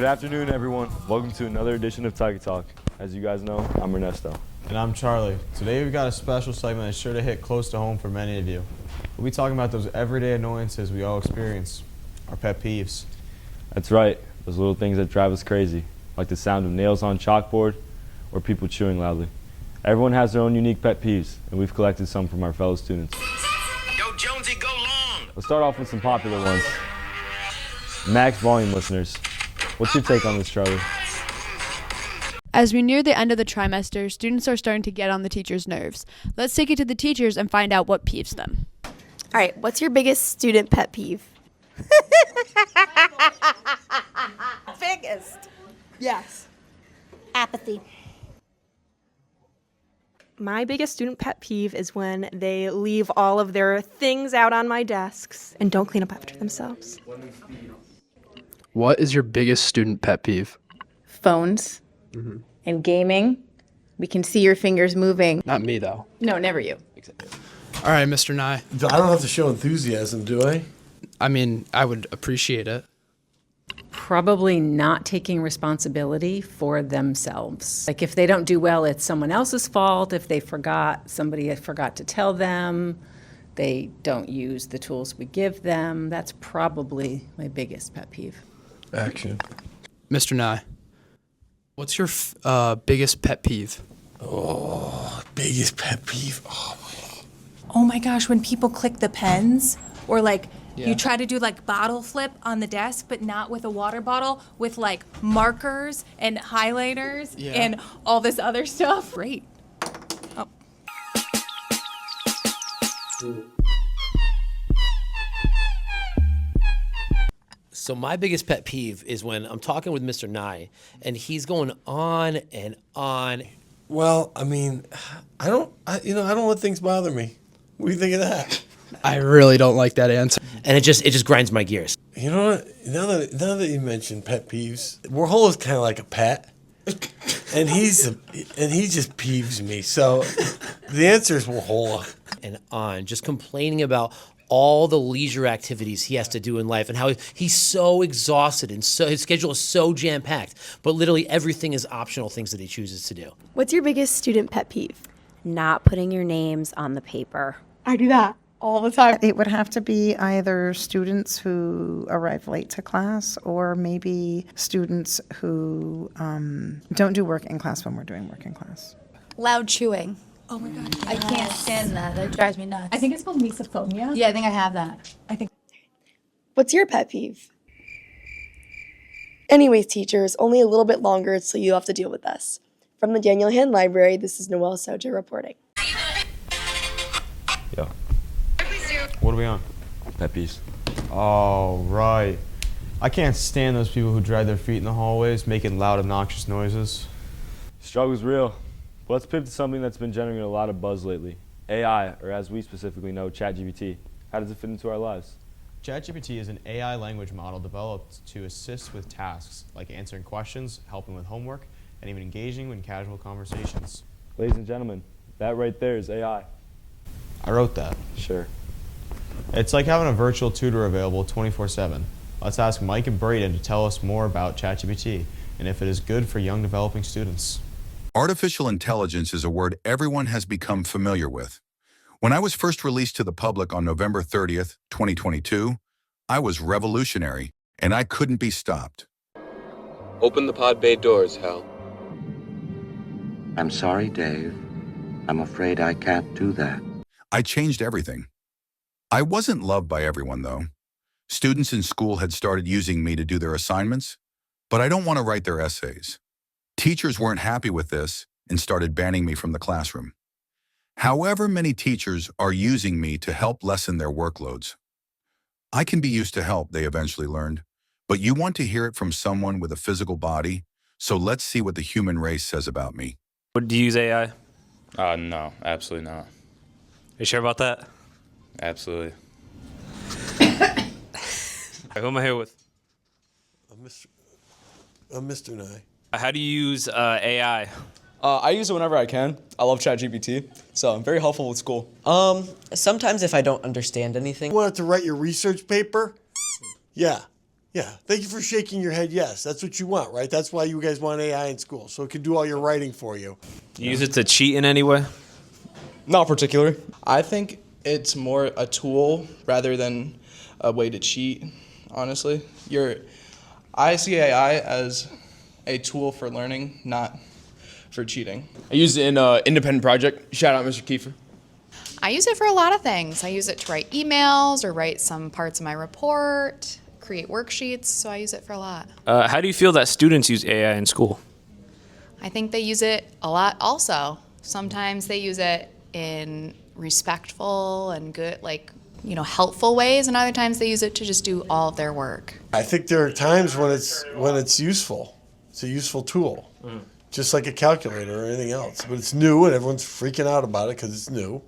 Good afternoon, everyone. Welcome to another edition of Tiger Talk. As you guys know, I'm Ernesto. And I'm Charlie. Today we've got a special segment that's sure to hit close to home for many of you. We'll be talking about those everyday annoyances we all experience, our pet peeves. That's right, those little things that drive us crazy, like the sound of nails on chalkboard or people chewing loudly. Everyone has their own unique pet peeves, and we've collected some from our fellow students. Yo, Jonesy, go long! Let's start off with some popular ones. Max volume listeners. What's your take on this, Charlie? As we near the end of the trimester, students are starting to get on the teachers' nerves. Let's take it to the teachers and find out what peeves them. All right, what's your biggest student pet peeve? Biggest. Yes. Apathy. My biggest student pet peeve is when they leave all of their things out on my desks and don't clean up after themselves. What is your biggest student pet peeve? Phones and gaming. We can see your fingers moving. Not me, though. No, never you. All right, Mr. Nye. I don't have to show enthusiasm, do I? I mean, I would appreciate it. Probably not taking responsibility for themselves. Like if they don't do well, it's someone else's fault. If they forgot, somebody forgot to tell them. They don't use the tools we give them. That's probably my biggest pet peeve. Action. Mr. Nye, what's your biggest pet peeve? Oh, biggest pet peeve. Oh my gosh, when people click the pens or like you try to do like bottle flip on the desk, but not with a water bottle, with like markers and highlighters and all this other stuff. Great. Oh. So my biggest pet peeve is when I'm talking with Mr. Nye, and he's going on and on. Well, I mean, I don't let things bother me. What do you think of that? I really don't like that answer. And it just grinds my gears. You know what? Now that you mentioned pet peeves, Warhol is kind of like a pet, and he just peeves me. So the answer is Warhol. And on, just complaining about all the leisure activities he has to do in life and how he's so exhausted and so his schedule is so jam-packed, but literally everything is optional things that he chooses to do. What's your biggest student pet peeve? Not putting your names on the paper. I do that all the time. It would have to be either students who arrive late to class or maybe students who don't do work in class when we're doing work in class. Loud chewing. Oh my God. I can't stand that. That drives me nuts. I think it's called misophonia. Yeah, I think I have that. What's your pet peeve? Anyways, teachers, only a little bit longer, so you'll have to deal with us. From the Daniel Hand Library, this is Noelle Soja reporting. Yo, What are we on? pet peeves. Oh, right. I can't stand those people who drag their feet in the hallways, making loud, obnoxious noises. Struggle's real. But let's pivot to something that's been generating a lot of buzz lately. AI, or as we specifically know, ChatGPT. How does it fit into our lives? ChatGPT is an AI language model developed to assist with tasks like answering questions, helping with homework, and even engaging in casual conversations. Ladies and gentlemen, that right there is AI. I wrote that. Sure. It's like having a virtual tutor available 24/7. Let's ask Mike and Braden to tell us more about ChatGPT and if it is good for young developing students. Artificial intelligence is a word everyone has become familiar with. When I was first released to the public on November 30th, 2022, I was revolutionary, and I couldn't be stopped. Open the pod bay doors, Hal. I'm sorry, Dave. I'm afraid I can't do that. I changed everything. I wasn't loved by everyone, though. Students in school had started using me to do their assignments, but I don't want to write their essays. Teachers weren't happy with this and started banning me from the classroom. However, many teachers are using me to help lessen their workloads. I can be used to help, they eventually learned, but you want to hear it from someone with a physical body, so let's see what the human race says about me. Do you use AI? No, absolutely not. Are you sure about that? Absolutely. Who am I here with? Mr. Nye. How do you use AI? I use it whenever I can. I love ChatGPT, so I'm very helpful with school. Sometimes if I don't understand anything. You want to write your research paper? Yeah. Yeah, thank you for shaking your head. Yes, that's what you want, right? That's why you guys want AI in school, so it can do all your writing for you. Do you use it to cheat in any way? Not particularly. I think it's more a tool rather than a way to cheat, honestly. I see AI as a tool for learning, not for cheating. I use it in an independent project. Shout out Mr. Kiefer. I use it for a lot of things. I use it to write emails or write some parts of my report, create worksheets, so I use it for a lot. How do you feel that students use AI in school? I think they use it a lot also. Sometimes they use it in respectful and good, helpful ways, and other times they use it to just do all of their work. I think there are times when it's useful. It's a useful tool, just like a calculator or anything else. But it's new, and everyone's freaking out about it because it's new.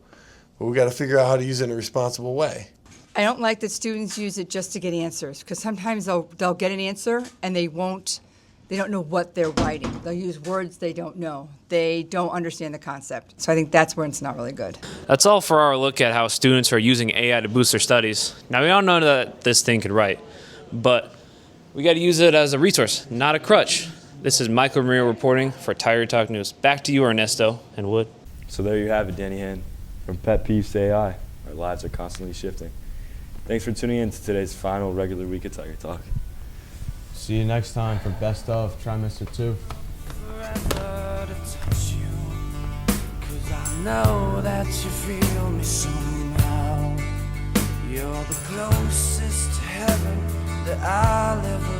But we got to figure out how to use it in a responsible way. I don't like that students use it just to get answers, because sometimes they'll get an answer and they don't know what they're writing. They'll use words they don't know. They don't understand the concept. So I think that's where it's not really good. That's all for our look at how students are using AI to boost their studies. Now, we all know that this thing could write, but we got to use it as a resource, not a crutch. This is Michael Maria reporting for Tiger Talk News. Back to you, Ernesto and Wood. So there you have it, Danny Hand. From pet peeves to AI, our lives are constantly shifting. Thanks for tuning in to today's final regular week of Tiger Talk. See you next time for Best of Trimester 2. Forever to touch you, 'cause I know that you feel me somehow. You're the closest to heaven that I'll ever